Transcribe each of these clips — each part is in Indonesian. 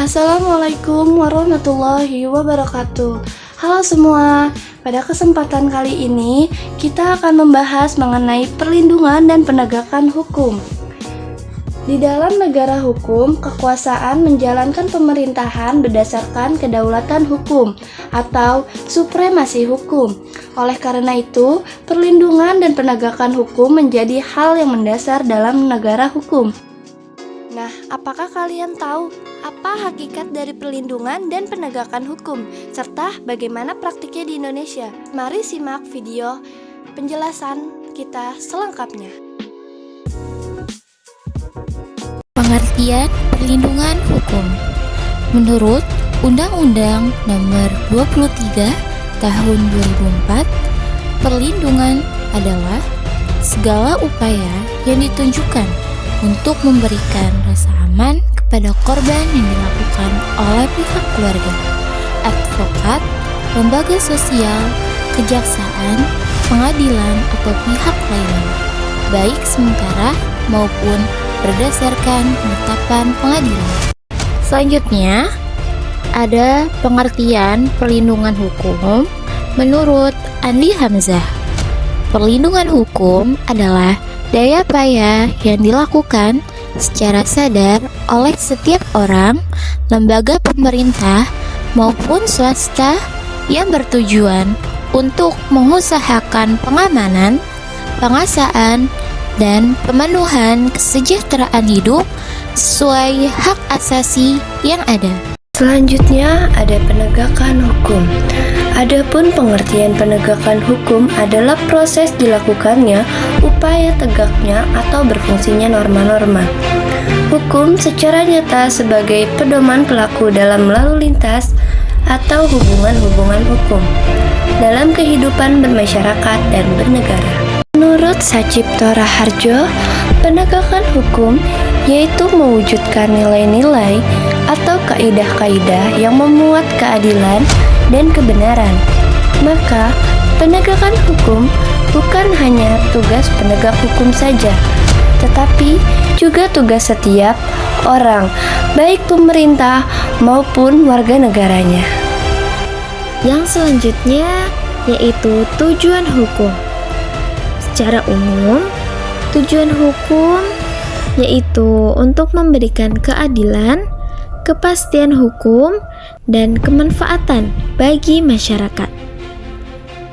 Assalamualaikum warahmatullahi wabarakatuh. Halo semua, pada kesempatan kali ini kita akan membahas mengenai perlindungan dan penegakan hukum. Di dalam negara hukum, kekuasaan menjalankan pemerintahan berdasarkan kedaulatan hukum atau supremasi hukum. Oleh karena itu, perlindungan dan penegakan hukum menjadi hal yang mendasar dalam negara hukum. Nah, apakah kalian tahu apa hakikat dari perlindungan dan penegakan hukum, serta bagaimana praktiknya di Indonesia? Mari simak video penjelasan kita selengkapnya. Pengertian perlindungan hukum. Menurut Undang-Undang Nomor 23 Tahun 2004, perlindungan adalah segala upaya yang ditunjukkan untuk memberikan rasa aman kepada korban yang dilakukan oleh pihak keluarga, advokat, lembaga sosial, kejaksaan, pengadilan, atau pihak lainnya, baik sementara maupun berdasarkan penetapan pengadilan. Selanjutnya, ada pengertian perlindungan hukum menurut Andi Hamzah. Perlindungan hukum adalah daya payah yang dilakukan secara sadar oleh setiap orang, lembaga pemerintah maupun swasta yang bertujuan untuk mengusahakan pengamanan, pengasaan, dan pemenuhan kesejahteraan hidup sesuai hak asasi yang ada. Selanjutnya ada penegakan hukum. Adapun pengertian penegakan hukum adalah proses dilakukannya upaya tegaknya atau berfungsinya norma-norma hukum secara nyata sebagai pedoman pelaku dalam lalu lintas atau hubungan-hubungan hukum dalam kehidupan bermasyarakat dan bernegara. Menurut Sacipto Raharjo, penegakan hukum yaitu mewujudkan nilai-nilai atau kaidah-kaidah yang memuat keadilan dan kebenaran. Maka, penegakan hukum bukan hanya tugas penegak hukum saja, tetapi juga tugas setiap orang, baik pemerintah maupun warga negaranya. Yang selanjutnya yaitu tujuan hukum. Secara umum, tujuan hukum yaitu untuk memberikan keadilan, kepastian hukum, dan kemanfaatan bagi masyarakat.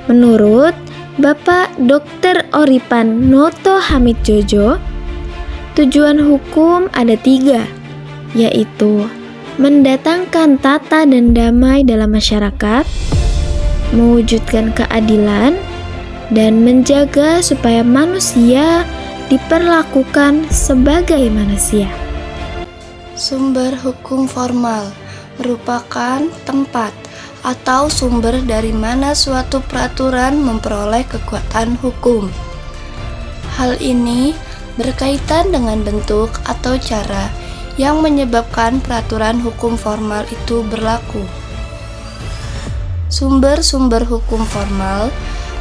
Menurut Bapak Dr. Oripan Noto Hamid Jojo, tujuan hukum ada 3, yaitu mendatangkan tata dan damai dalam masyarakat, mewujudkan keadilan, dan menjaga supaya manusia diperlakukan sebagai manusia. Sumber hukum formal merupakan tempat atau sumber dari mana suatu peraturan memperoleh kekuatan hukum. Hal ini berkaitan dengan bentuk atau cara yang menyebabkan peraturan hukum formal itu berlaku. Sumber-sumber hukum formal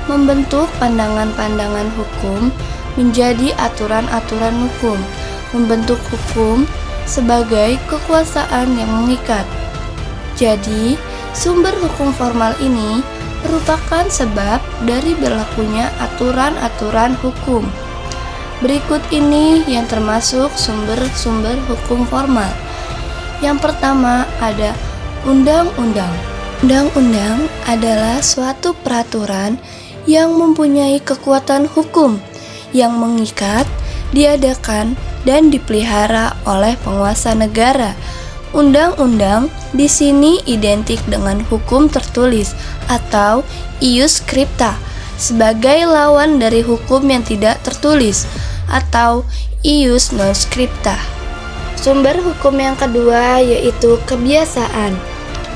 membentuk pandangan-pandangan hukum menjadi aturan-aturan hukum, membentuk hukum sebagai kekuasaan yang mengikat. Jadi, sumber hukum formal ini merupakan sebab dari berlakunya aturan-aturan hukum. Berikut ini yang termasuk sumber-sumber hukum formal. Yang pertama ada undang-undang. Undang-undang adalah suatu peraturan yang mempunyai kekuatan hukum yang mengikat, diadakan, dan dipelihara oleh penguasa negara. Undang-undang di sini identik dengan hukum tertulis atau ius scripta sebagai lawan dari hukum yang tidak tertulis atau ius non scripta. Sumber hukum yang kedua yaitu kebiasaan.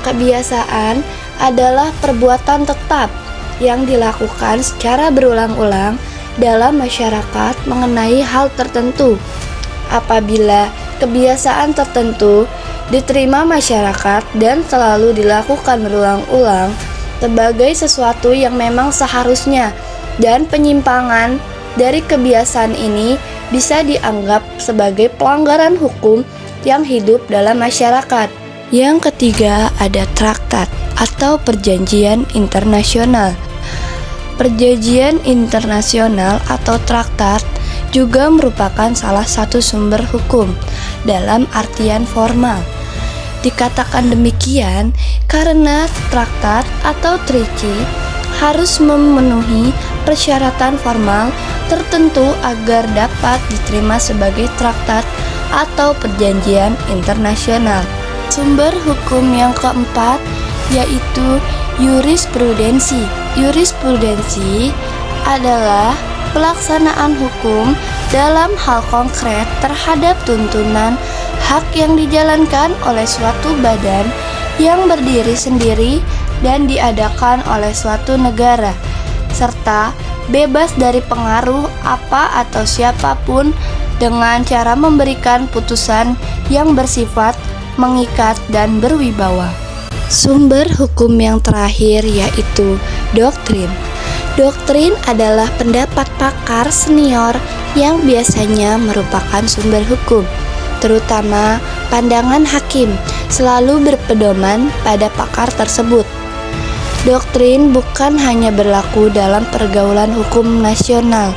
Kebiasaan adalah perbuatan tetap yang dilakukan secara berulang-ulang dalam masyarakat mengenai hal tertentu. Apabila kebiasaan tertentu diterima masyarakat dan selalu dilakukan berulang-ulang sebagai sesuatu yang memang seharusnya, dan penyimpangan dari kebiasaan ini bisa dianggap sebagai pelanggaran hukum yang hidup dalam masyarakat. Yang ketiga ada traktat atau perjanjian internasional. Perjanjian internasional atau traktat juga merupakan salah satu sumber hukum dalam artian formal. Dikatakan demikian karena traktat atau treaty harus memenuhi persyaratan formal tertentu agar dapat diterima sebagai traktat atau perjanjian internasional. Sumber hukum yang keempat yaitu jurisprudensi. Jurisprudensi adalah pelaksanaan hukum dalam hal konkret terhadap tuntunan hak yang dijalankan oleh suatu badan yang berdiri sendiri dan diadakan oleh suatu negara, serta bebas dari pengaruh apa atau siapapun dengan cara memberikan putusan yang bersifat mengikat dan berwibawa. Sumber hukum yang terakhir yaitu doktrin. Doktrin adalah pendapat pakar senior yang biasanya merupakan sumber hukum, terutama pandangan hakim selalu berpedoman pada pakar tersebut. Doktrin bukan hanya berlaku dalam pergaulan hukum nasional,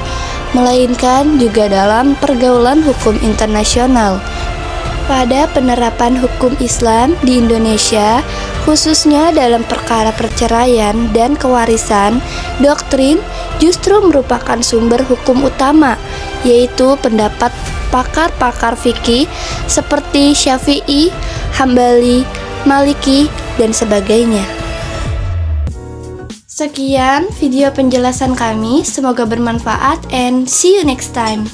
melainkan juga dalam pergaulan hukum internasional. Pada penerapan hukum Islam di Indonesia, khususnya dalam perkara perceraian dan kewarisan, doktrin justru merupakan sumber hukum utama, yaitu pendapat pakar-pakar fikih seperti Syafi'i, Hambali, Maliki, dan sebagainya. Sekian video penjelasan kami, semoga bermanfaat and see you next time.